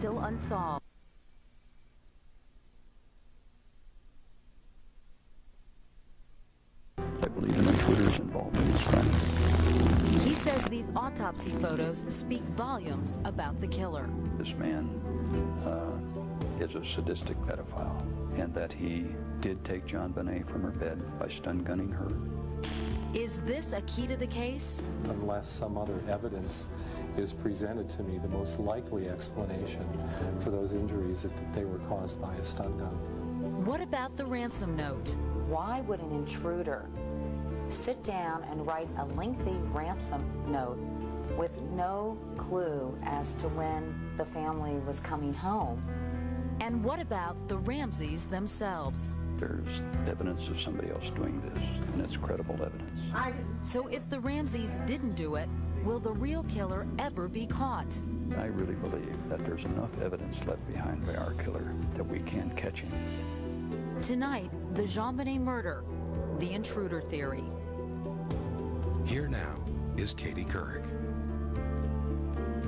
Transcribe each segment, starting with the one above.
still unsolved. I believe an intruder is involved in this crime. He says these autopsy photos speak volumes about the killer. This man is a sadistic pedophile, and that he did take JonBenét from her bed by stun gunning her. Is this a key to the case? Unless some other evidence is presented to me, the most likely explanation for those injuries is that they were caused by a stun gun. What about the ransom note? Why would an intruder sit down and write a lengthy ransom note with no clue as to when the family was coming home? And what about the Ramseys themselves? There's evidence of somebody else doing this, and it's credible evidence. So if the Ramseys didn't do it, will the real killer ever be caught? I really believe that there's enough evidence left behind by our killer that we can catch him. Tonight, the JonBenét murder, the intruder theory. Here now is Katie Couric.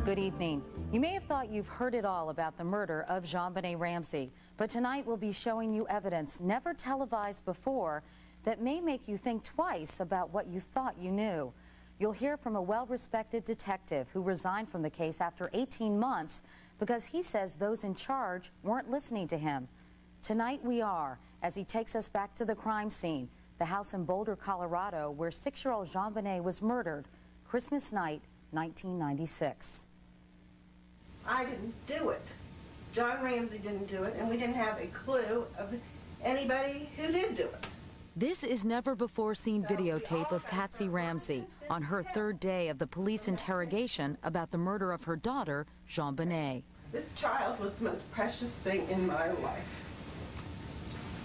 Good evening. You may have thought you've heard it all about the murder of JonBenét Ramsey, but tonight we'll be showing you evidence never televised before that may make you think twice about what you thought you knew. You'll hear from a well-respected detective who resigned from the case after 18 months because he says those in charge weren't listening to him. Tonight we are, as he takes us back to the crime scene, the house in Boulder, Colorado, where 6-year-old JonBenét was murdered Christmas night, 1996. I didn't do it. John Ramsey didn't do it, and we didn't have a clue of anybody who did do it. This is never-before-seen videotape of Patsy Ramsey on her third day of the police interrogation about the murder of her daughter, JonBenét. This child was the most precious thing in my life.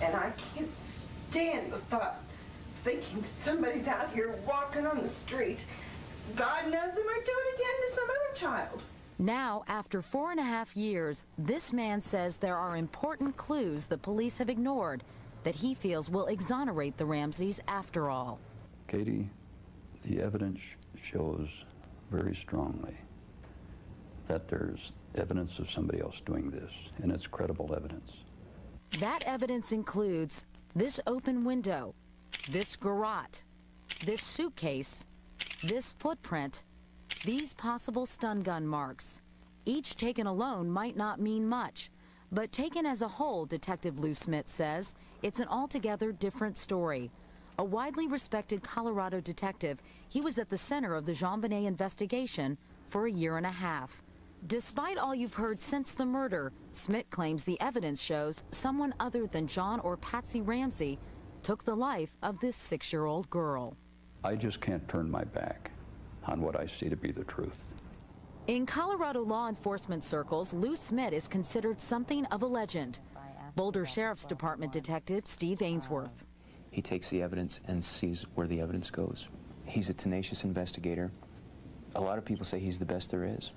And I can't stand the thought of thinking that somebody's out here walking on the street. God knows they might do it again to some other child. Now, after 4.5 years, this man says there are important clues the police have ignored that he feels will exonerate the Ramseys after all. Katie, the evidence shows very strongly that there's evidence of somebody else doing this, and it's credible evidence. That evidence includes this open window, this garrote, this suitcase, this footprint, these possible stun gun marks. Each taken alone might not mean much, but taken as a whole, Detective Lou Smit says, it's an altogether different story. A widely respected Colorado detective, he was at the center of the JonBenét investigation for a 1.5 years. Despite all you've heard since the murder, Smit claims the evidence shows someone other than John or Patsy Ramsey took the life of this 6-year-old girl. I just can't turn my back on what I see to be the truth. In Colorado law enforcement circles, Lou Smit is considered something of a legend. Boulder Sheriff's Department Detective Steve Ainsworth. He takes the evidence and sees where the evidence goes. He's a tenacious investigator. A lot of people say he's the best there is.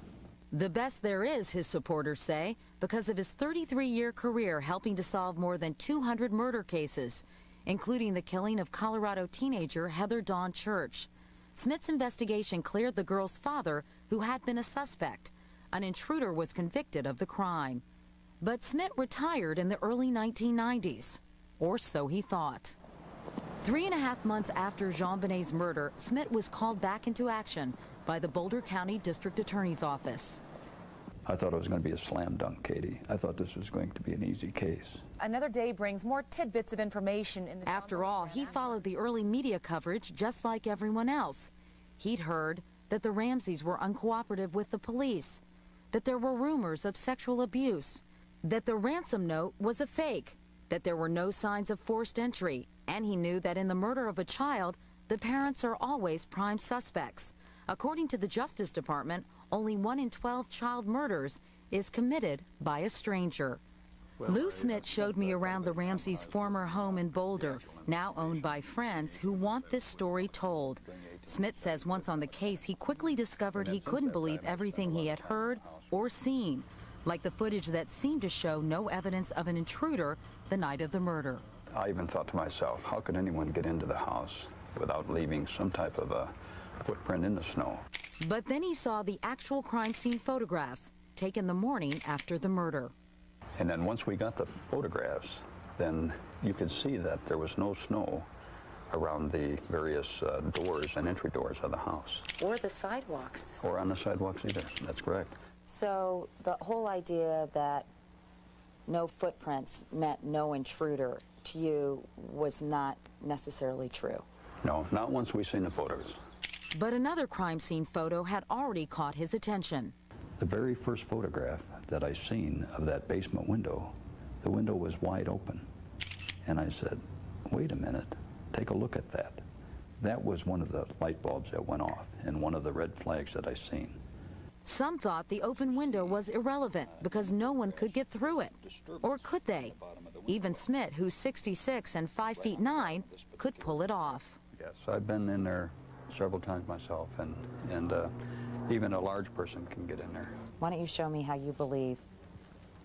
The best there is, his supporters say, because of his 33-year career helping to solve more than 200 murder cases, including the killing of Colorado teenager Heather Dawn Church. Smit's investigation cleared the girl's father, who had been a suspect. An intruder was convicted of the crime. But Smit retired in the early 1990s, or so he thought. 3.5 months after JonBenét's murder, Smit was called back into action by the Boulder County District Attorney's Office. I thought it was going to be a slam dunk, Katie. I thought this was going to be an easy case. Another day brings more tidbits of information in the... After all, he followed the early media coverage just like everyone else. He'd heard that the Ramseys were uncooperative with the police, that there were rumors of sexual abuse, that the ransom note was a fake, that there were no signs of forced entry, and he knew that in the murder of a child, the parents are always prime suspects. According to the Justice Department, only 1 in 12 child murders is committed by a stranger. Lou Smit showed me around the Ramseys' former home in Boulder, now owned by friends who want this story told. Smit says once on the case, he quickly discovered he couldn't believe everything he had heard or seen, like the footage that seemed to show no evidence of an intruder the night of the murder. I even thought to myself, how could anyone get into the house without leaving some type of a footprint in the snow? But then he saw the actual crime scene photographs taken the morning after the murder. And then once we got the photographs, then you could see that there was no snow around the various doors and entry doors of the house. Or the sidewalks. Or on the sidewalks either. That's correct. So the whole idea that no footprints meant no intruder to you was not necessarily true? No, not once we seen the photos. But another crime scene photo had already caught his attention. The very first photograph that I seen of that basement window, the window was wide open. And I said, wait a minute, take a look at that. That was one of the light bulbs that went off and one of the red flags that I seen. Some thought the open window was irrelevant because no one could get through it. Or could they? Even Smit, who's 66 and 5'9", could pull it off. Yes, I've been in there several times myself, and even a large person can get in there. Why don't you show me how you believe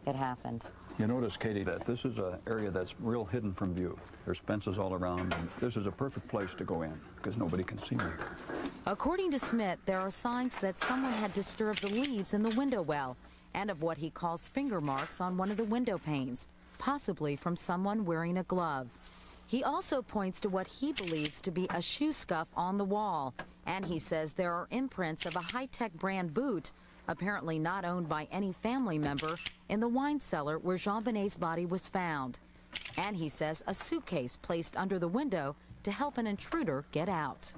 it happened? You notice, Katie, that this is an area that's real hidden from view. There's fences all around, and this is a perfect place to go in because nobody can see me. According to Smit, there are signs that someone had disturbed the leaves in the window well and of what he calls finger marks on one of the window panes, possibly from someone wearing a glove. He also points to what he believes to be a shoe scuff on the wall, and he says there are imprints of a high-tech brand boot, apparently not owned by any family member, in the wine cellar where JonBenét's body was found. And he says a suitcase placed under the window to help an intruder get out.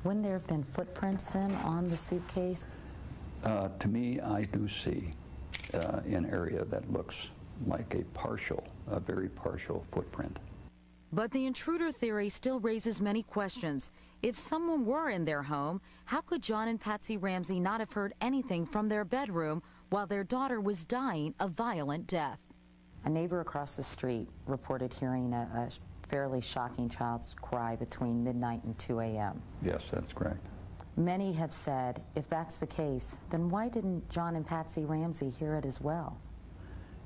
Wouldn't there have been footprints then on the suitcase? To me, I do see an area that looks like a very partial footprint. But the intruder theory still raises many questions. If someone were in their home, how could John and Patsy Ramsey not have heard anything from their bedroom while their daughter was dying a violent death? A neighbor across the street reported hearing a fairly shocking child's cry between midnight and 2 a.m. Yes, that's correct. Many have said, if that's the case, then why didn't John and Patsy Ramsey hear it as well?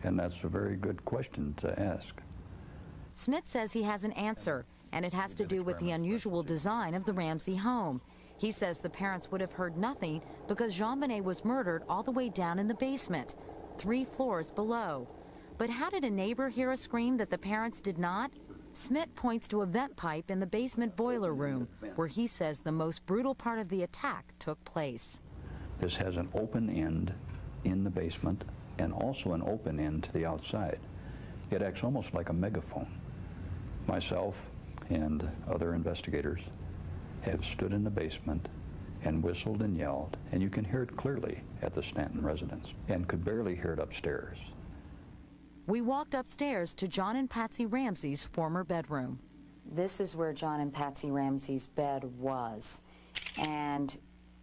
And that's a very good question to ask. Smit says he has an answer, and it has to do with the unusual design of the Ramsey home. He says the parents would have heard nothing because JonBenét was murdered all the way down in the basement, 3 floors below. But how did a neighbor hear a scream that the parents did not? Smit points to a vent pipe in the basement boiler room, where he says the most brutal part of the attack took place. This has an open end in the basement and also an open end to the outside. It acts almost like a megaphone. Myself and other investigators have stood in the basement and whistled and yelled, and you can hear it clearly at the Stanton residence, and could barely hear it upstairs. We walked upstairs to John and Patsy Ramsey's former bedroom. This is where John and Patsy Ramsey's bed was. And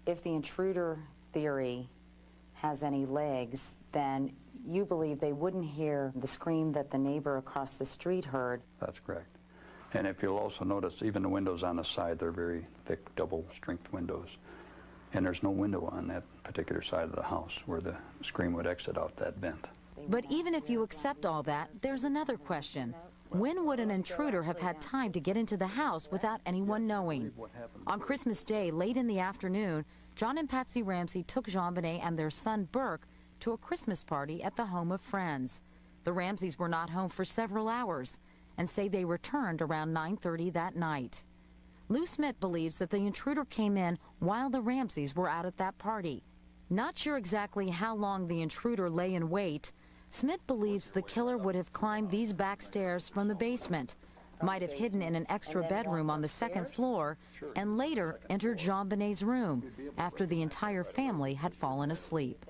if the intruder theory has any legs, then you believe they wouldn't hear the scream that the neighbor across the street heard. That's correct. And if you'll also notice, even the windows on the side, they're very thick, double-strength windows. And there's no window on that particular side of the house where the scream would exit out that vent. But even if you accept all that, there's another question. When would an intruder have had time to get into the house without anyone knowing? On Christmas Day, late in the afternoon, John and Patsy Ramsey took JonBenét and their son Burke to a Christmas party at the home of friends. The Ramseys were not home for several hours and say they returned around 9:30 that night. Lou Smit believes that the intruder came in while the Ramseys were out at that party. Not sure exactly how long the intruder lay in wait, Smit believes the killer would have climbed these back stairs from the basement, might have hidden in an extra bedroom on the second floor, and later entered JonBenét's room after the entire family had fallen asleep.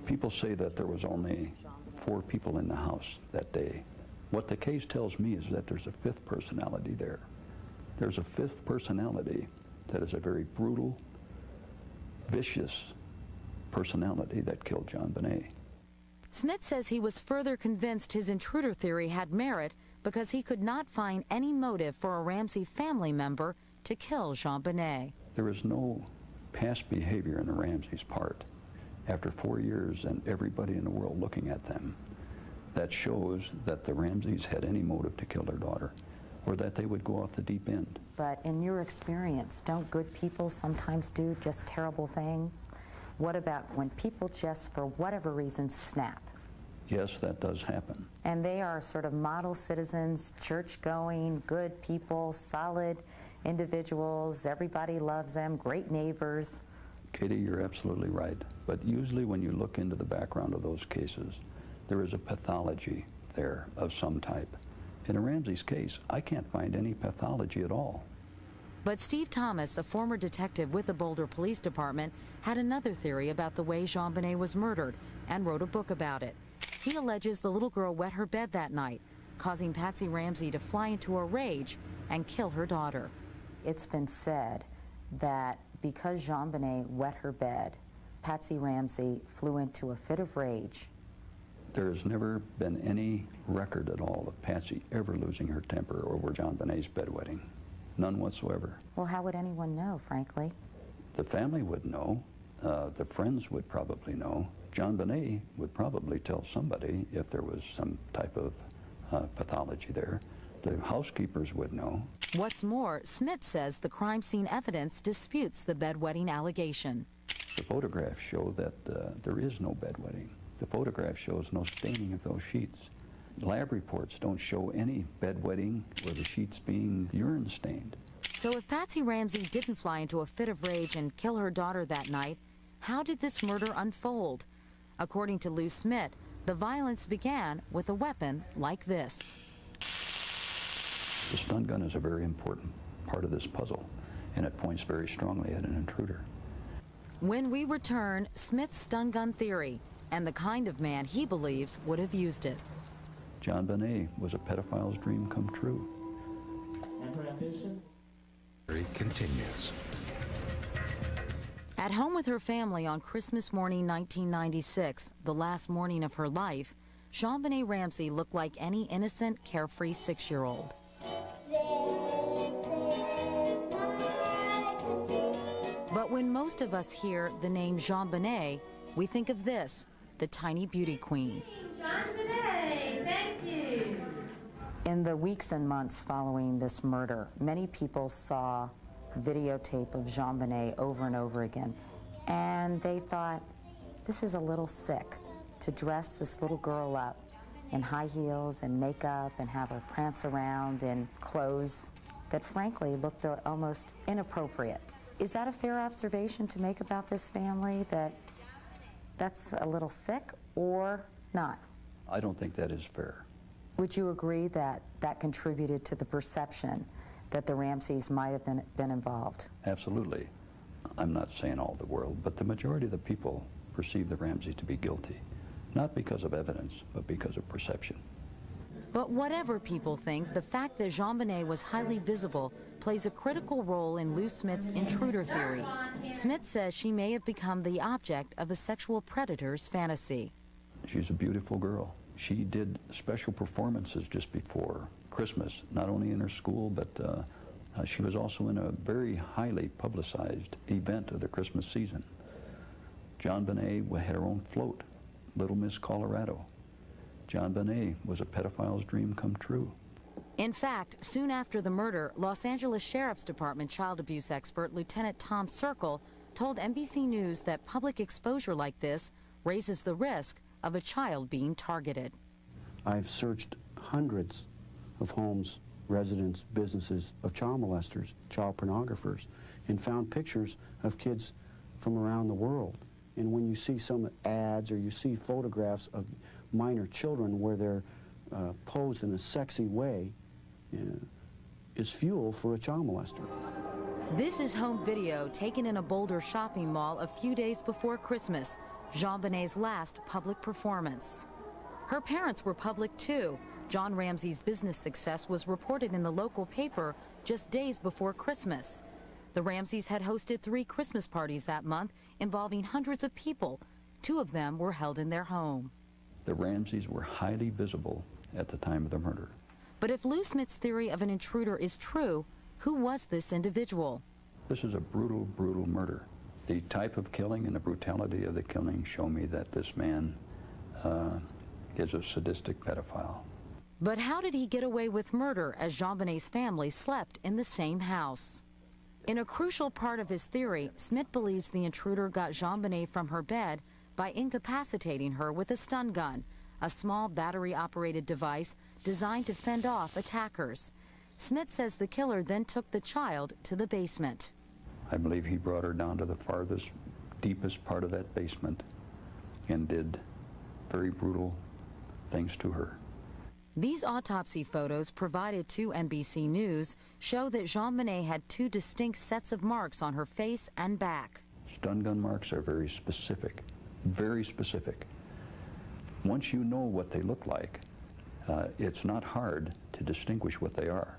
People say that there was only 4 people in the house that day. What the case tells me is that there's a 5th personality there. There's a 5th personality that is a very brutal, vicious personality that killed JonBenét. Smit says he was further convinced his intruder theory had merit because he could not find any motive for a Ramsey family member to kill JonBenét. There is no past behavior in the Ramseys' part after 4 years and everybody in the world looking at them that shows that the Ramseys had any motive to kill their daughter or that they would go off the deep end. But in your experience, don't good people sometimes do just terrible things? What about when people just, for whatever reason, snap? Yes, that does happen. And they are sort of model citizens, church-going, good people, solid individuals. Everybody loves them, great neighbors. Katie, you're absolutely right. But usually when you look into the background of those cases, there is a pathology there of some type. In a Ramsey's case, I can't find any pathology at all. But Steve Thomas, a former detective with the Boulder Police Department, had another theory about the way JonBenét was murdered and wrote a book about it. He alleges the little girl wet her bed that night, causing Patsy Ramsey to fly into a rage and kill her daughter. It's been said that because JonBenét wet her bed, Patsy Ramsey flew into a fit of rage. There has never been any record at all of Patsy ever losing her temper over JonBenét's bedwetting. None whatsoever. Well, how would anyone know, frankly? The family would know. The friends would probably know. JonBenét would probably tell somebody if there was some type of pathology there. The housekeepers would know. What's more, Smit says the crime scene evidence disputes the bedwetting allegation. The photographs show that there is no bedwetting. The photograph shows no staining of those sheets. Lab reports don't show any bedwetting or the sheets being urine stained. So if Patsy Ramsey didn't fly into a fit of rage and kill her daughter that night, how did this murder unfold? According to Lou Smit, the violence began with a weapon like this. The stun gun is a very important part of this puzzle, and it points very strongly at an intruder. When we return, Smith's stun gun theory and the kind of man he believes would have used it. JonBenét was a pedophile's dream come true. And her ambition? Continues. At home with her family on Christmas morning 1996, the last morning of her life, JonBenét Ramsey looked like any innocent, carefree 6-year-old. But when most of us hear the name JonBenét, we think of this, the tiny beauty queen. JonBenét, thank you. In the weeks and months following this murder, many people saw videotape of JonBenét over and over again, and they thought, this is a little sick to dress this little girl up in high heels and makeup and have her prance around in clothes that frankly looked almost inappropriate. Is that a fair observation to make about this family, that that's a little sick or not? I don't think that is fair. Would you agree that that contributed to the perception that the Ramseys might have been involved? Absolutely. I'm not saying all the world, but the majority of the people perceive the Ramseys to be guilty, not because of evidence, but because of perception. But whatever people think, the fact that JonBenét was highly visible plays a critical role in Lou Smit's intruder theory. Smit says she may have become the object of a sexual predator's fantasy. She's a beautiful girl. She did special performances just before Christmas, not only in her school, but she was also in a very highly publicized event of the Christmas season. JonBenét had her own float, Little Miss Colorado. JonBenét was a pedophile's dream come true. In fact, soon after the murder, Los Angeles Sheriff's Department child abuse expert Lieutenant Tom Circle told NBC News that public exposure like this raises the risk of a child being targeted. I've searched hundreds of homes, residents, businesses of child molesters, child pornographers, and found pictures of kids from around the world. And when you see some ads or you see photographs of minor children where they're posed in a sexy way, is fuel for a child molester. This is home video taken in a Boulder shopping mall a few days before Christmas, JonBenét's last public performance. Her parents were public too. John Ramsey's business success was reported in the local paper just days before Christmas. The Ramseys had hosted 3 Christmas parties that month involving hundreds of people. 2 of them were held in their home. The Ramseys were highly visible at the time of the murder. But if Lou Smit's theory of an intruder is true, who was this individual? This is a brutal, brutal murder. The type of killing and the brutality of the killing show me that this man is a sadistic pedophile. But how did he get away with murder as JonBenét's family slept in the same house? In a crucial part of his theory, Smit believes the intruder got JonBenét from her bed by incapacitating her with a stun gun, a small battery-operated device designed to fend off attackers. Smit says the killer then took the child to the basement. I believe he brought her down to the farthest, deepest part of that basement and did very brutal things to her. These autopsy photos provided to NBC News show that JonBenét had two distinct sets of marks on her face and back. Stun gun marks are very specific, very specific. Once you know what they look like, it's not hard to distinguish what they are.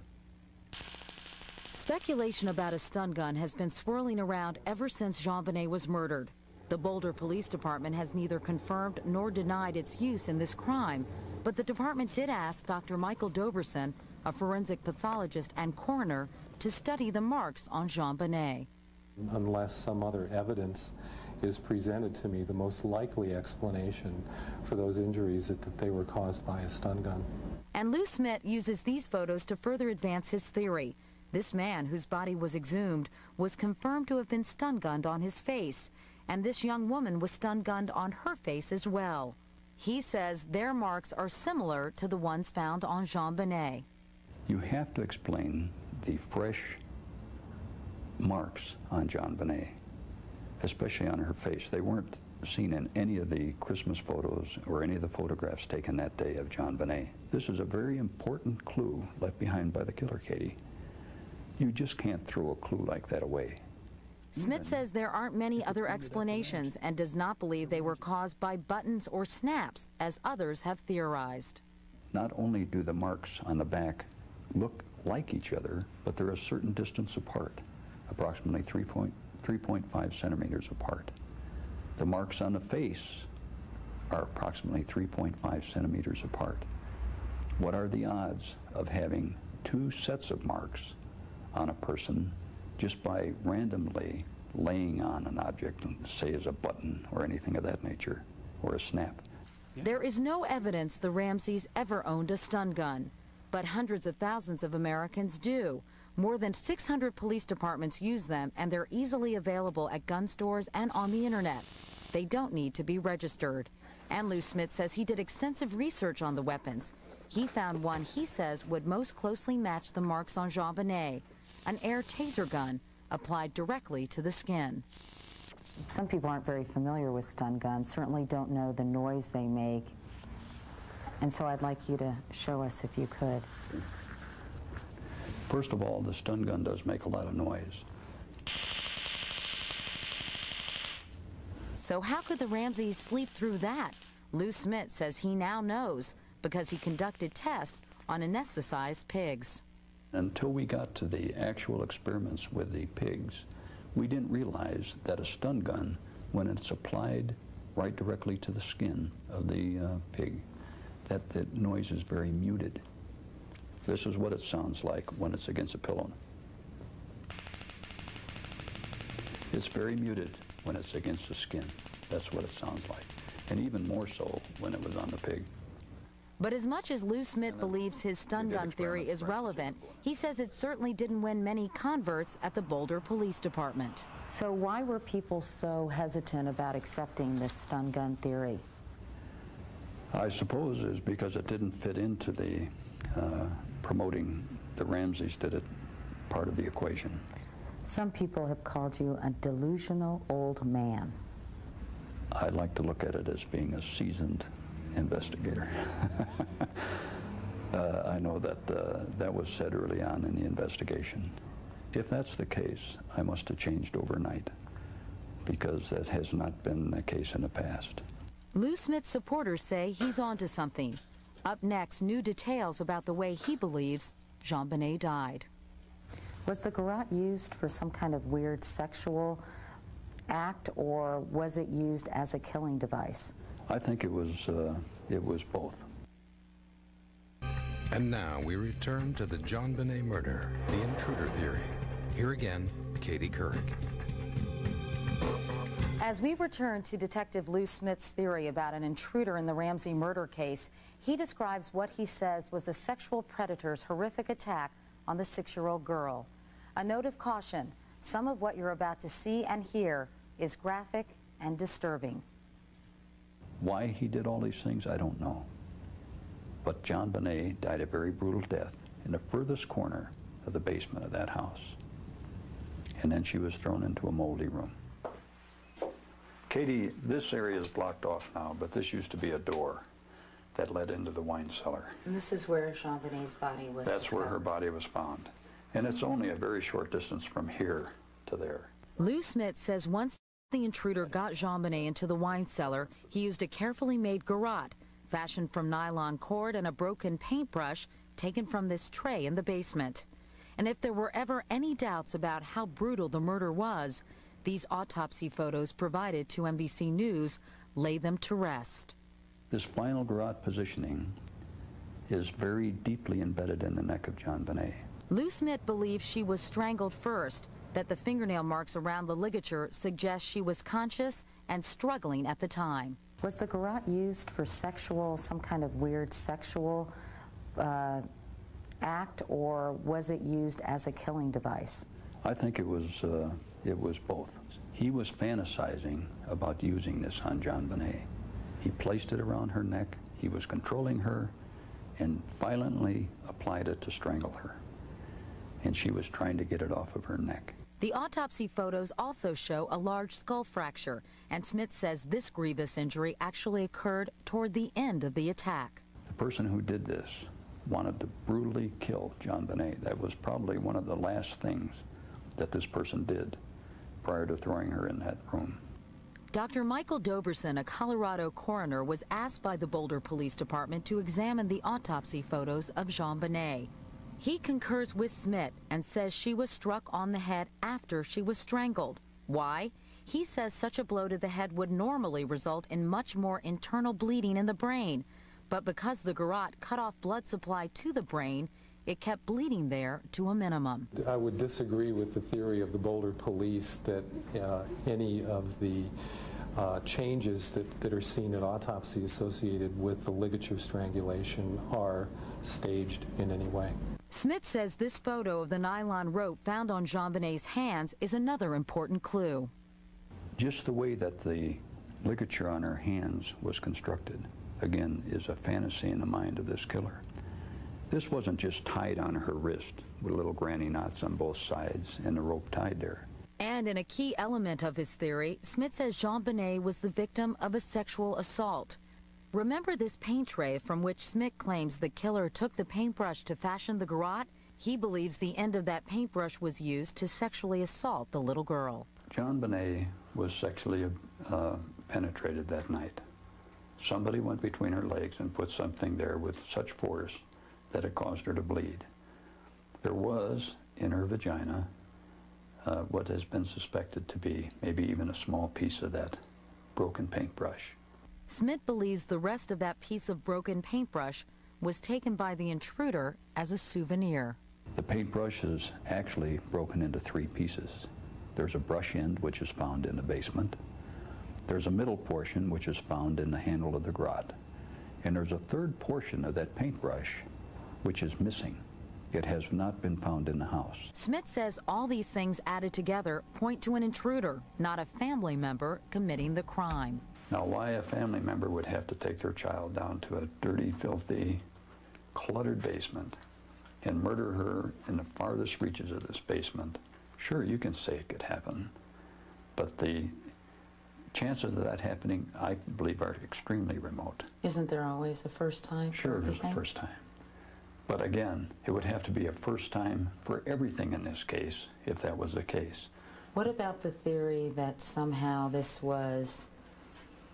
Speculation about a stun gun has been swirling around ever since JonBenét was murdered. The Boulder Police Department has neither confirmed nor denied its use in this crime, but the department did ask Dr. Michael Doberson, a forensic pathologist and coroner, to study the marks on JonBenét. Unless some other evidence is presented to me, the most likely explanation for those injuries is that they were caused by a stun gun. And Lou Smit uses these photos to further advance his theory. This man, whose body was exhumed, was confirmed to have been stun-gunned on his face, and this young woman was stun-gunned on her face as well. He says their marks are similar to the ones found on JonBenét. You have to explain the fresh marks on JonBenét, especially on her face. They weren't seen in any of the Christmas photos or any of the photographs taken that day of JonBenét. This is a very important clue left behind by the killer, Katie. You just can't throw a clue like that away. Smit says there aren't many other explanations and does not believe they were caused by buttons or snaps, as others have theorized. Not only do the marks on the back look like each other, but they're a certain distance apart, approximately 3.5 centimeters apart. The marks on the face are approximately 3.5 centimeters apart. What are the odds of having two sets of marks on a person just by randomly laying on an object, say as a button or anything of that nature, or a snap? There is no evidence the Ramseys ever owned a stun gun, but hundreds of thousands of Americans do. More than 600 police departments use them, and they're easily available at gun stores and on the internet. They don't need to be registered. And Lou Smit says he did extensive research on the weapons. He found one he says would most closely match the marks on JonBenét, an air taser gun applied directly to the skin. Some people aren't very familiar with stun guns, certainly don't know the noise they make. And so I'd like you to show us if you could. First of all, the stun gun does make a lot of noise. So how could the Ramseys sleep through that? Lou Smit says he now knows because he conducted tests on anesthetized pigs. Until we got to the actual experiments with the pigs, we didn't realize that a stun gun, when it's applied right directly to the skin of the pig, that the noise is very muted. This is what it sounds like when it's against a pillow. It's very muted when it's against the skin. That's what it sounds like. And even more so when it was on the pig. But as much as Lou Smit believes his stun gun theory is relevant, he says it certainly didn't win many converts at the Boulder Police Department. So why were people so hesitant about accepting this stun gun theory? I suppose it's because it didn't fit into the promoting the Ramseys did it part of the equation. Some people have called you a delusional old man. I like to look at it as being a seasoned investigator. I know that that was said early on in the investigation. If that's the case, I must have changed overnight, because that has not been the case in the past. Lou Smit's supporters say he's onto something. Up next, new details about the way he believes JonBenét died. Was the garrote used for some kind of weird sexual act, or was it used as a killing device? I think it was both. And now we return to the JonBenét murder, the intruder theory. Here again, Katie Couric. As we return to Detective Lou Smit's theory about an intruder in the Ramsey murder case, he describes what he says was a sexual predator's horrific attack on the 6-year-old girl. A note of caution: Some of what you're about to see and hear is graphic and disturbing. Why he did all these things, I don't know. But JonBenét died a very brutal death in the furthest corner of the basement of that house. And then she was thrown into a moldy room. Katie, this area is blocked off now, but this used to be a door that led into the wine cellar. And this is where JonBenét's body was That's discovered. where her body was found. And it's only a very short distance from here to there. Lou Smit says once the intruder got JonBenét into the wine cellar, he used a carefully made garrote fashioned from nylon cord and a broken paintbrush taken from this tray in the basement. And if there were ever any doubts about how brutal the murder was, these autopsy photos provided to NBC News lay them to rest. This final garrote positioning is very deeply embedded in the neck of JonBenét. Lou Smit believes she was strangled first, that the fingernail marks around the ligature suggest she was conscious and struggling at the time. Was the garrote used for sexual, some kind of weird sexual act, or was it used as a killing device? I think it was both. He was fantasizing about using this on JonBenét. He placed it around her neck, he was controlling her, and violently applied it to strangle her. And she was trying to get it off of her neck. The autopsy photos also show a large skull fracture, and Smit says this grievous injury actually occurred toward the end of the attack. The person who did this wanted to brutally kill JonBenét. That was probably one of the last things that this person did prior to throwing her in that room. Dr. Michael Doberson, a Colorado coroner, was asked by the Boulder Police Department to examine the autopsy photos of JonBenét. He concurs with Smit and says she was struck on the head after she was strangled. Why? He says such a blow to the head would normally result in much more internal bleeding in the brain. But because the garrote cut off blood supply to the brain, it kept bleeding there to a minimum. I would disagree with the theory of the Boulder Police that any of the changes that are seen at autopsy associated with the ligature strangulation are staged in any way. Smit says this photo of the nylon rope found on JonBenét's hands is another important clue. Just the way that the ligature on her hands was constructed, again, is a fantasy in the mind of this killer. This wasn't just tied on her wrist with little granny knots on both sides and the rope tied there. And in a key element of his theory, Smit says JonBenét was the victim of a sexual assault. Remember this paint tray from which Smit claims the killer took the paintbrush to fashion the garrote? He believes the end of that paintbrush was used to sexually assault the little girl. JonBenét was sexually penetrated that night. Somebody went between her legs and put something there with such force that it caused her to bleed. There was, in her vagina, what has been suspected to be maybe even a small piece of that broken paintbrush. Smit believes the rest of that piece of broken paintbrush was taken by the intruder as a souvenir. The paintbrush is actually broken into three pieces. There's a brush end, which is found in the basement. There's a middle portion, which is found in the handle of the garrote. And there's a third portion of that paintbrush, which is missing. It has not been found in the house. Smit says all these things added together point to an intruder, not a family member committing the crime. Now, why a family member would have to take their child down to a dirty, filthy, cluttered basement and murder her in the farthest reaches of this basement, sure, you can say it could happen, but the chances of that happening, I believe, are extremely remote. Isn't there always a first time? Sure, there's a first time. But again, it would have to be a first time for everything in this case, if that was the case. What about the theory that somehow this was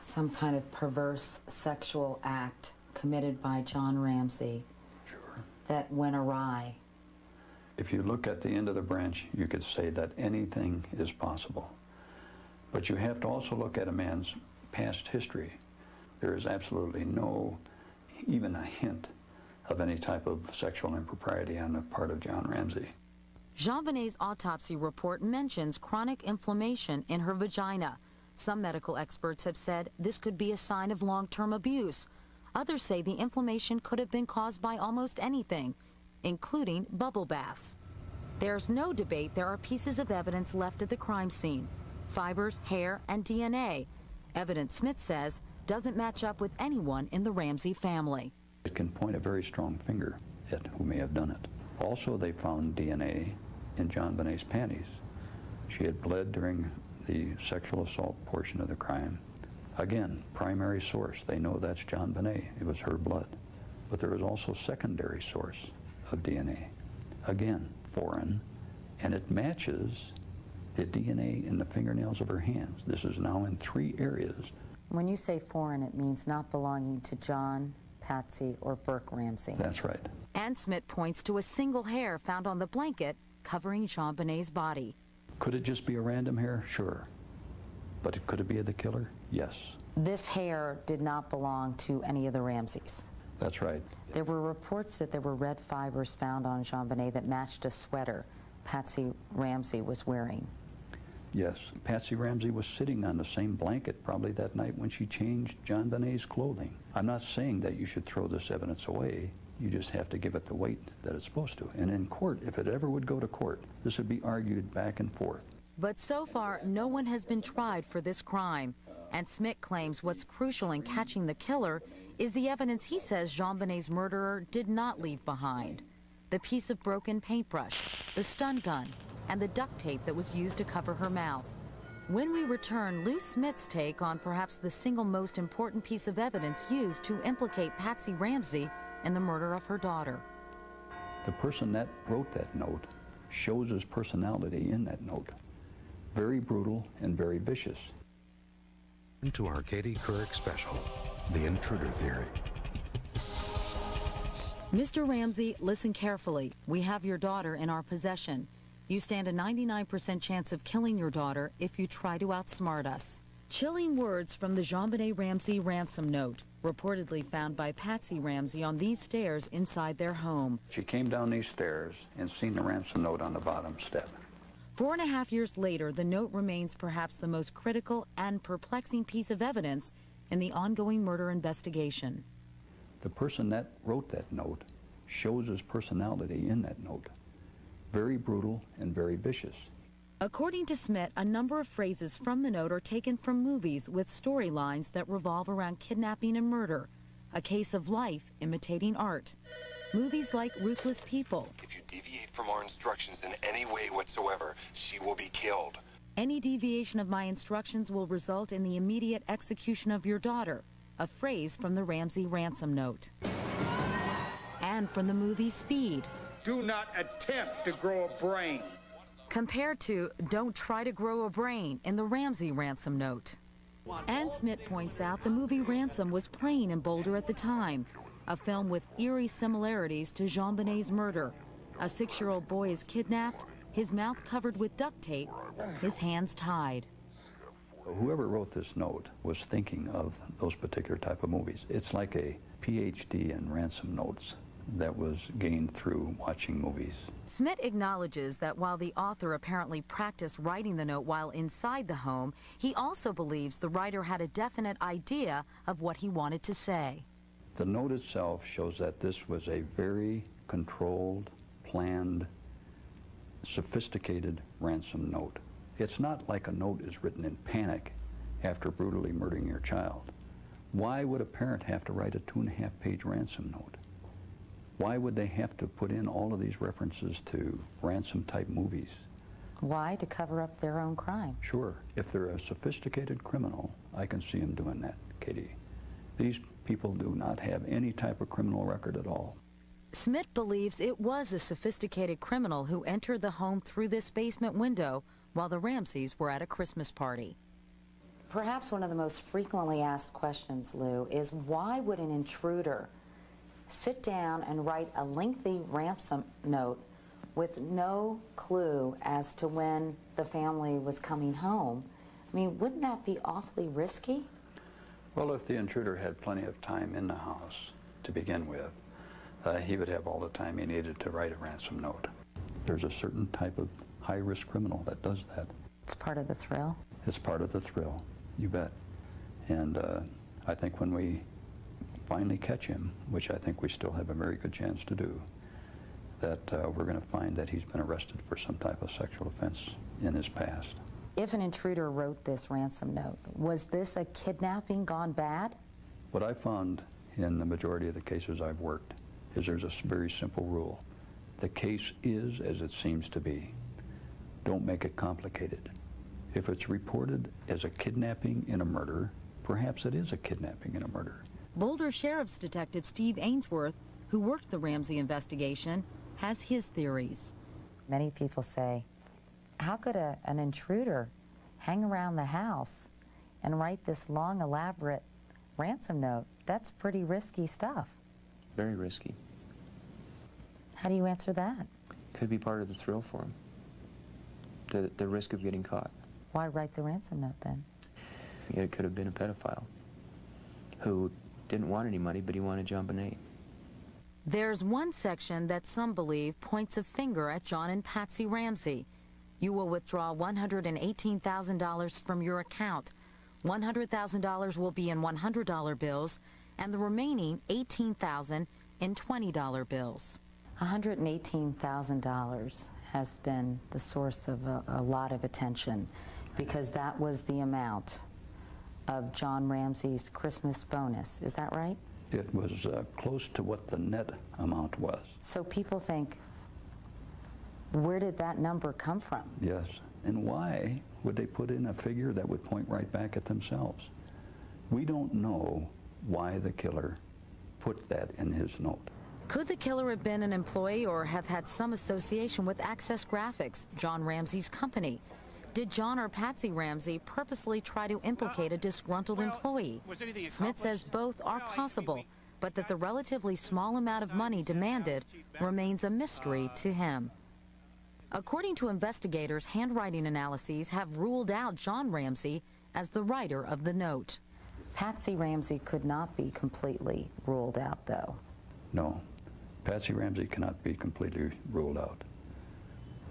some kind of perverse sexual act committed by John Ramsey that went awry? If you look at the end of the branch, you could say that anything is possible. But you have to also look at a man's past history. There is absolutely no, even a hint of any type of sexual impropriety on the part of John Ramsey. JonBenét's autopsy report mentions chronic inflammation in her vagina. Some medical experts have said this could be a sign of long-term abuse. Others say the inflammation could have been caused by almost anything, including bubble baths. There's no debate there are pieces of evidence left at the crime scene. Fibers, hair, and DNA. Evidence Smit says doesn't match up with anyone in the Ramsey family. It can point a very strong finger at who may have done it. Also, they found DNA in JonBenét's panties. She had bled during the sexual assault portion of the crime. Again, primary source. They know that's JonBenét. It was her blood. But there is also secondary source of DNA. Again, foreign, and it matches the DNA in the fingernails of her hands. This is now in 3 areas. When you say foreign, it means not belonging to John, Patsy, or Burke Ramsey. That's right. And Smit points to a single hair found on the blanket covering JonBenét's body. Could it just be a random hair? Sure. But could it be the killer? Yes. This hair did not belong to any of the Ramseys. That's right. There were reports that there were red fibers found on JonBenét that matched a sweater Patsy Ramsey was wearing. Yes. Patsy Ramsey was sitting on the same blanket probably that night when she changed JonBenét's clothing. I'm not saying that you should throw this evidence away. You just have to give it the weight that it's supposed to. And in court, if it ever would go to court, this would be argued back and forth. But so far, no one has been tried for this crime. And Smit claims what's crucial in catching the killer is the evidence he says JonBenét's murderer did not leave behind. The piece of broken paintbrush, the stun gun, and the duct tape that was used to cover her mouth. When we return, Lou Smit's take on perhaps the single most important piece of evidence used to implicate Patsy Ramsey in the murder of her daughter. The person that wrote that note shows his personality in that note. Very brutal and very vicious. To our Katie Couric special, The Intruder Theory. Mr. Ramsey, listen carefully. We have your daughter in our possession. You stand a 99% chance of killing your daughter if you try to outsmart us. Chilling words from the JonBenét Ramsey ransom note, reportedly found by Patsy Ramsey on these stairs inside their home. She came down these stairs and seen the ransom note on the bottom step. 4.5 years later, the note remains perhaps the most critical and perplexing piece of evidence in the ongoing murder investigation. The person that wrote that note shows his personality in that note. Very brutal and very vicious. According to Smit, a number of phrases from the note are taken from movies with storylines that revolve around kidnapping and murder. A case of life imitating art. Movies like Ruthless People. If you deviate from our instructions in any way whatsoever, she will be killed. Any deviation of my instructions will result in the immediate execution of your daughter. A phrase from the Ramsey ransom note. And from the movie Speed. Do not attempt to grow a brain. Compared to don't try to grow a brain in the Ramsey ransom note. And Smit points out the movie Ransom was playing in Boulder at the time. A film with eerie similarities to JonBenét's murder. A 6-year-old boy is kidnapped, his mouth covered with duct tape, his hands tied. Whoever wrote this note was thinking of those particular type of movies. It's like a PhD in ransom notes that was gained through watching movies. Smit acknowledges that while the author apparently practiced writing the note while inside the home, he also believes the writer had a definite idea of what he wanted to say. The note itself shows that this was a very controlled, planned, sophisticated ransom note. It's not like a note is written in panic after brutally murdering your child. Why would a parent have to write a 2.5-page ransom note? Why would they have to put in all of these references to ransom-type movies? Why? To cover up their own crime. Sure. If they're a sophisticated criminal, I can see them doing that, Katie. These people do not have any type of criminal record at all. Smit believes it was a sophisticated criminal who entered the home through this basement window while the Ramseys were at a Christmas party. Perhaps one of the most frequently asked questions, Lou, is why would an intruder sit down and write a lengthy ransom note with no clue as to when the family was coming home? I mean, wouldn't that be awfully risky? Well, if the intruder had plenty of time in the house to begin with, he would have all the time he needed to write a ransom note. There's a certain type of high-risk criminal that does that. It's part of the thrill? It's part of the thrill, you bet. And I think when we finally catch him, which I think we still have a very good chance to do, that we're going to find that he's been arrested for some type of sexual offense in his past. If an intruder wrote this ransom note, was this a kidnapping gone bad? What I found in the majority of the cases I've worked is there's a very simple rule. The case is as it seems to be. Don't make it complicated. If it's reported as a kidnapping and a murder, perhaps it is a kidnapping and a murder. Boulder Sheriff's Detective Steve Ainsworth, who worked the Ramsey investigation, has his theories. Many people say, how could an intruder hang around the house and write this long, elaborate ransom note? That's pretty risky stuff. Very risky. How do you answer that? Could be part of the thrill for him. The risk of getting caught. Why write the ransom note then? It could have been a pedophile who didn't want any money, but he wanted JonBenét. There's one section that some believe points a finger at John and Patsy Ramsey. You will withdraw $118,000 from your account. $100,000 will be in $100 bills, and the remaining $18,000 in $20 bills. $118,000 has been the source of a lot of attention because that was the amount of John Ramsey's Christmas bonus. Is that right? It was close to what the net amount was. So people think, where did that number come from? Yes. And why would they put in a figure that would point right back at themselves? We don't know why the killer put that in his note. Could the killer have been an employee or have had some association with Access Graphics, John Ramsey's company? Did John or Patsy Ramsey purposely try to implicate a disgruntled employee? Smit says both are possible, but that the relatively small amount of money demanded remains a mystery to him. According to investigators, handwriting analyses have ruled out John Ramsey as the writer of the note. Patsy Ramsey could not be completely ruled out, though. No, Patsy Ramsey cannot be completely ruled out.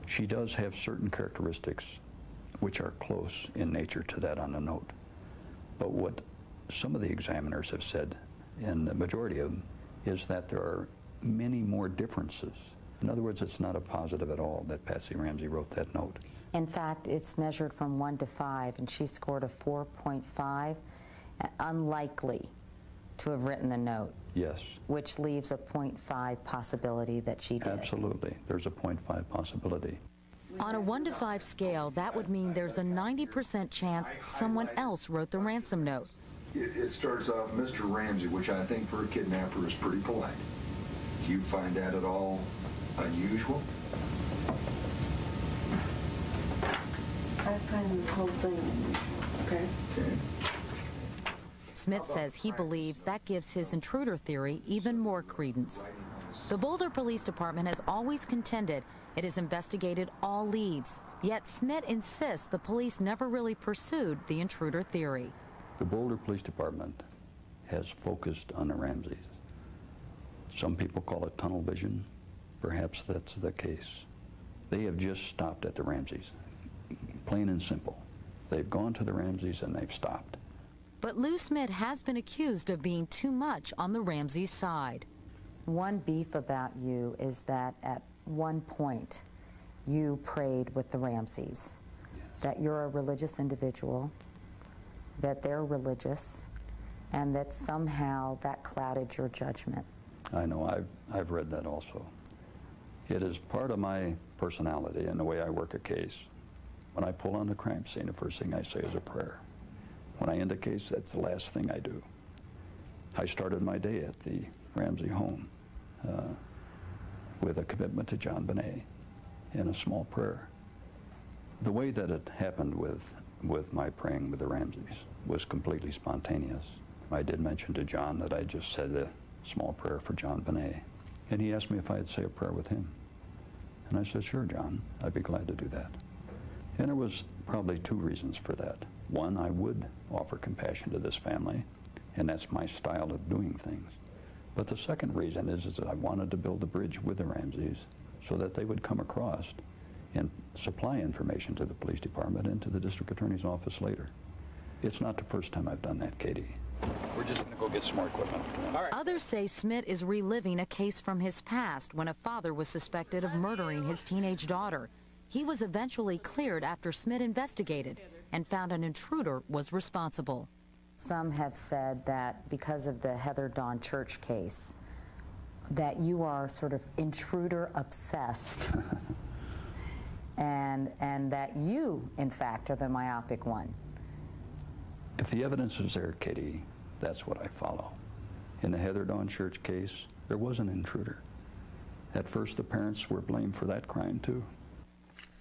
She does have certain characteristics which are close in nature to that on the note. But what some of the examiners have said, and the majority of them, is that there are many more differences. In other words, it's not a positive at all that Patsy Ramsey wrote that note. In fact, it's measured from 1 to 5, and she scored a 4.5, unlikely to have written the note. Yes. Which leaves a 0.5 possibility that she did. Absolutely. There's a 0.5 possibility. On a 1 to 5 scale, that would mean there's a 90% chance someone else wrote the ransom note. It starts off, Mr. Ramsey, which I think for a kidnapper is pretty polite. Do you find that at all unusual? I find this whole thing, okay? Smit says he believes that gives his intruder theory even more credence. The Boulder Police Department has always contended it has investigated all leads, yet Smit insists the police never really pursued the intruder theory. The Boulder Police Department has focused on the Ramseys. Some people call it tunnel vision. Perhaps that's the case. They have just stopped at the Ramseys, plain and simple. They've gone to the Ramseys and they've stopped. But Lou Smit has been accused of being too much on the Ramseys' side. One beef about you is that at one point you prayed with the Ramseys, that you're a religious individual, that they're religious, and that somehow that clouded your judgment. I know, I've read that also. It is part of my personality and the way I work a case. When I pull on the crime scene, the first thing I say is a prayer. When I end a case, that's the last thing I do. I started my day at the Ramsey home with a commitment to JonBenét and a small prayer. The way that it happened with my praying with the Ramseys was completely spontaneous. I did mention to John that I just said a small prayer for JonBenét, and he asked me if I'd say a prayer with him. And I said, sure, John, I'd be glad to do that. And there was probably two reasons for that. One, I would offer compassion to this family, and that's my style of doing things. But the second reason is that I wanted to build a bridge with the Ramseys so that they would come across and supply information to the police department and to the district attorney's office later. It's not the first time I've done that, Katie. We're just going to go get some more equipment. All right. Others say Smit is reliving a case from his past when a father was suspected of murdering his teenage daughter. He was eventually cleared after Smit investigated and found an intruder was responsible. Some have said that because of the Heather Dawn Church case, that you are sort of intruder obsessed and that you, in fact, are the myopic one. If the evidence is there, Katie, that's what I follow. In the Heather Dawn Church case, there was an intruder. At first, the parents were blamed for that crime, too.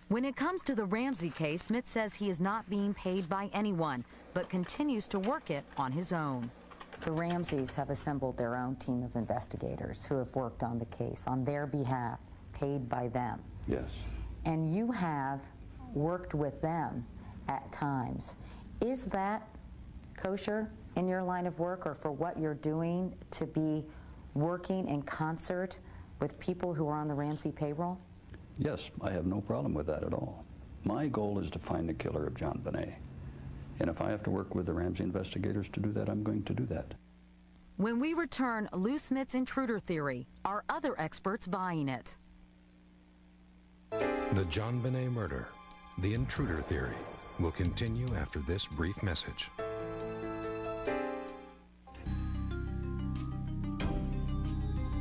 When it comes to the Ramsey case, Smit says he is not being paid by anyone, but continues to work it on his own. The Ramseys have assembled their own team of investigators who have worked on the case on their behalf, paid by them. Yes. And you have worked with them at times. Is that kosher in your line of work, or for what you're doing, to be working in concert with people who are on the Ramsey payroll? Yes, I have no problem with that at all. My goal is to find the killer of JonBenét. And if I have to work with the Ramsey investigators to do that, I'm going to do that. When we return, Lou Smit's intruder theory. Are other experts buying it? The JonBenét murder, the intruder theory, will continue after this brief message.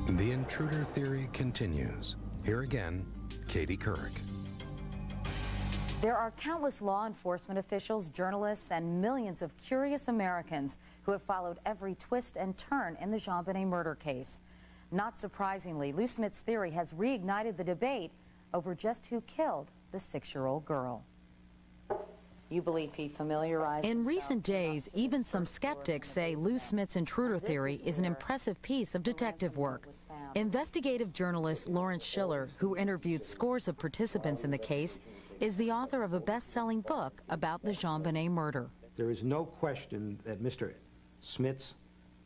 The intruder theory continues. Here again, Katie Couric. There are countless law enforcement officials, journalists, and millions of curious Americans who have followed every twist and turn in the JonBenét murder case. Not surprisingly, Lou Smit's theory has reignited the debate over just who killed the 6-year-old girl. You believe he familiarized In himself recent days, even some skeptics say Lou Smit's intruder theory is an impressive piece of detective work. Investigative journalist Lawrence Schiller, who interviewed scores of participants in the case, is the author of a best-selling book about the JonBenét murder. There is no question that Mr. Smit's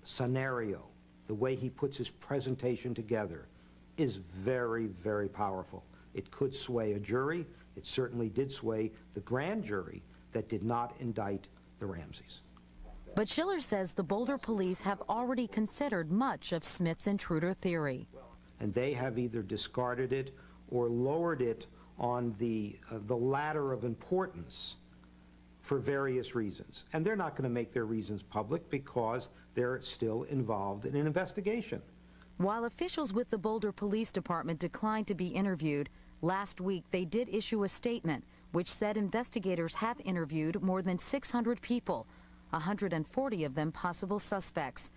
scenario, the way he puts his presentation together, is very, very powerful. It could sway a jury. It certainly did sway the grand jury that did not indict the Ramseys. But Schiller says the Boulder police have already considered much of Smit's intruder theory. And they have either discarded it or lowered it on the ladder of importance for various reasons. And they're not going to make their reasons public because they're still involved in an investigation. While officials with the Boulder Police Department declined to be interviewed, last week they did issue a statement which said investigators have interviewed more than 600 people, 140 of them possible suspects.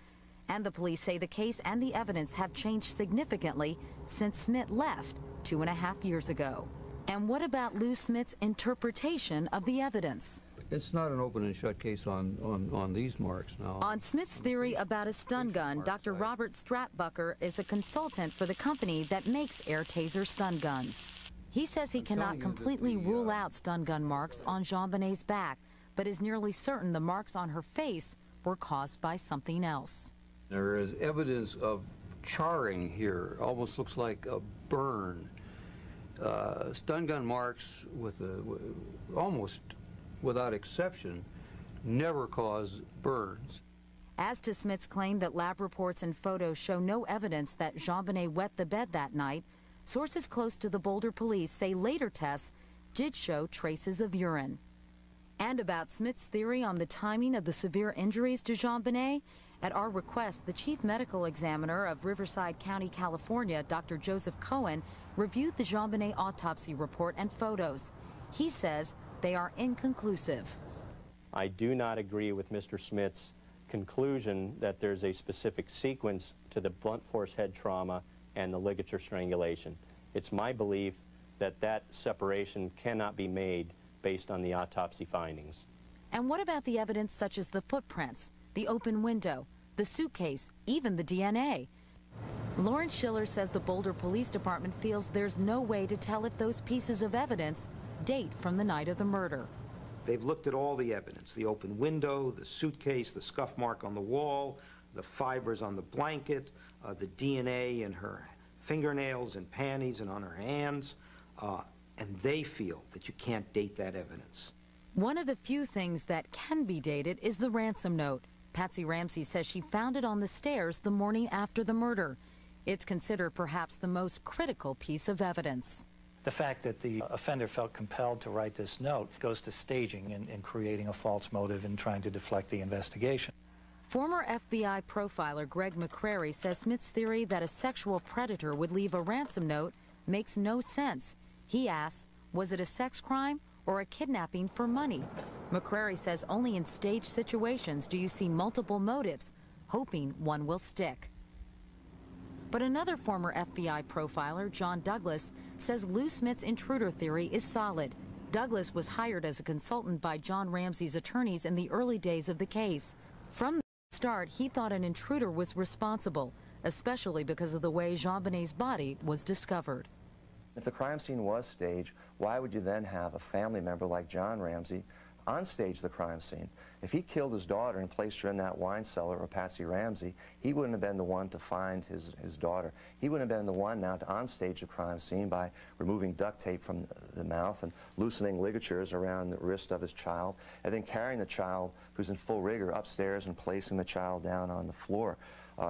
And the police say the case and the evidence have changed significantly since Smit left 2.5 years ago. And what about Lou Smit's interpretation of the evidence? It's not an open and shut case on these marks now. On Smith's theory about a stun gun, Dr. Robert Stratbucker is a consultant for the company that makes air taser stun guns. He says he cannot completely rule out stun gun marks on JonBenét's back, but is nearly certain the marks on her face were caused by something else. There is evidence of charring here. Almost looks like a burn. Stun gun marks, almost without exception, never cause burns. As to Smit's claim that lab reports and photos show no evidence that JonBenét wet the bed that night, sources close to the Boulder police say later tests did show traces of urine. And about Smit's theory on the timing of the severe injuries to JonBenét, at our request, the chief medical examiner of Riverside County, California, Dr. Joseph Cohen, reviewed the JonBenét autopsy report and photos. He says they are inconclusive. I do not agree with Mr. Smit's conclusion that there's a specific sequence to the blunt force head trauma and the ligature strangulation. It's my belief that that separation cannot be made based on the autopsy findings. And what about the evidence such as the footprints, the open window, the suitcase, even the DNA? Lawrence Schiller says the Boulder Police Department feels there's no way to tell if those pieces of evidence date from the night of the murder. They've looked at all the evidence, the open window, the suitcase, the scuff mark on the wall, the fibers on the blanket, the DNA in her fingernails and panties and on her hands, and they feel that you can't date that evidence. One of the few things that can be dated is the ransom note, Patsy Ramsey says she found it on the stairs the morning after the murder. It's considered perhaps the most critical piece of evidence. The fact that the offender felt compelled to write this note goes to staging and creating a false motive and trying to deflect the investigation. Former FBI profiler Greg McCrary says Smit's theory that a sexual predator would leave a ransom note makes no sense. He asks, was it a sex crime or a kidnapping for money? McCrary says only in staged situations do you see multiple motives, hoping one will stick. But another former FBI profiler, John Douglas, says Lou Smit's intruder theory is solid. Douglas was hired as a consultant by John Ramsey's attorneys in the early days of the case. From the start, he thought an intruder was responsible, especially because of the way JonBenét's body was discovered. If the crime scene was staged, why would you then have a family member like John Ramsey onstage the crime scene? If he killed his daughter and placed her in that wine cellar, or Patsy Ramsey, he wouldn't have been the one to find his daughter. He wouldn't have been the one now to onstage the crime scene by removing duct tape from the mouth and loosening ligatures around the wrist of his child, and then carrying the child, who's in full rigor, upstairs and placing the child down on the floor.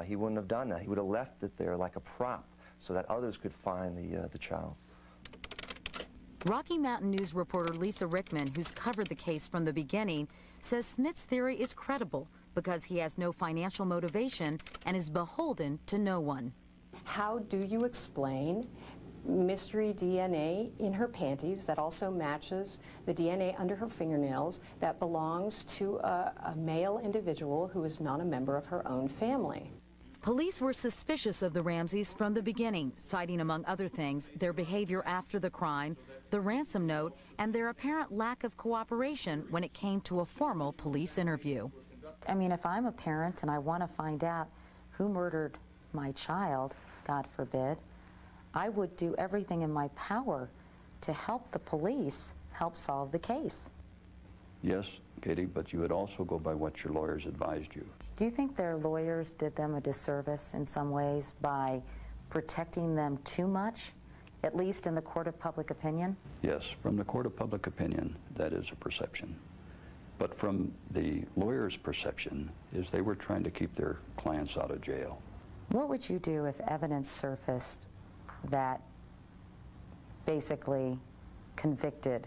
He wouldn't have done that. He would have left it there like a prop so that others could find the child. Rocky Mountain News reporter Lisa Rickman, who's covered the case from the beginning, says Smit's theory is credible because he has no financial motivation and is beholden to no one. How do you explain mystery DNA in her panties that also matches the DNA under her fingernails that belongs to a male individual who is not a member of her own family? Police were suspicious of the Ramseys from the beginning, citing, among other things, their behavior after the crime, the ransom note, and their apparent lack of cooperation when it came to a formal police interview. I mean, if I'm a parent and I want to find out who murdered my child, God forbid, I would do everything in my power to help the police help solve the case. Yes, Katie, but you would also go by what your lawyers advised you. Do you think their lawyers did them a disservice in some ways by protecting them too much, at least in the court of public opinion? Yes, from the court of public opinion, that is a perception. But from the lawyer's perception is they were trying to keep their clients out of jail. What would you do if evidence surfaced that basically convicted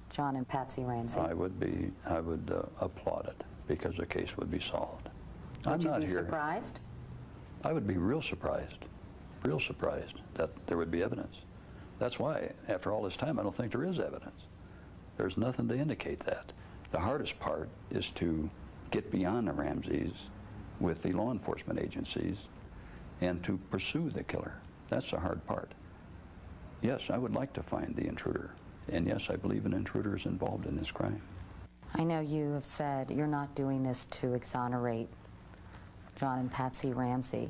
John and Patsy Ramsey? I would applaud it because the case would be solved. Would you be surprised? I would be real surprised that there would be evidence. That's why, after all this time, I don't think there is evidence. There's nothing to indicate that. The hardest part is to get beyond the Ramseys with the law enforcement agencies and to pursue the killer. That's the hard part. Yes, I would like to find the intruder. And yes, I believe an intruder is involved in this crime. I know you have said you're not doing this to exonerate John and Patsy Ramsey,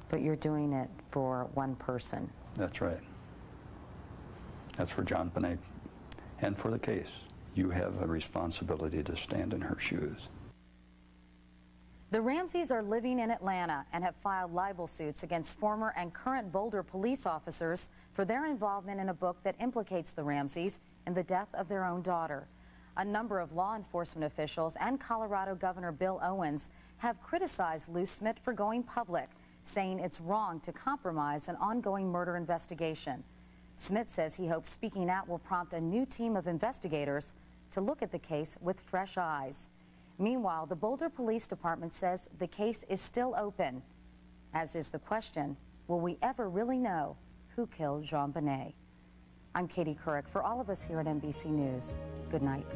but you're doing it for one person. That's right. That's for JonBenét. And for the case, you have a responsibility to stand in her shoes. The Ramseys are living in Atlanta and have filed libel suits against former and current Boulder police officers for their involvement in a book that implicates the Ramseys in the death of their own daughter. A number of law enforcement officials and Colorado Governor Bill Owens have criticized Lou Smit for going public, saying it's wrong to compromise an ongoing murder investigation. Smit says he hopes speaking out will prompt a new team of investigators to look at the case with fresh eyes. Meanwhile, the Boulder Police Department says the case is still open, as is the question, will we ever really know who killed JonBenét? I'm Katie Couric. For all of us here at NBC News, good night.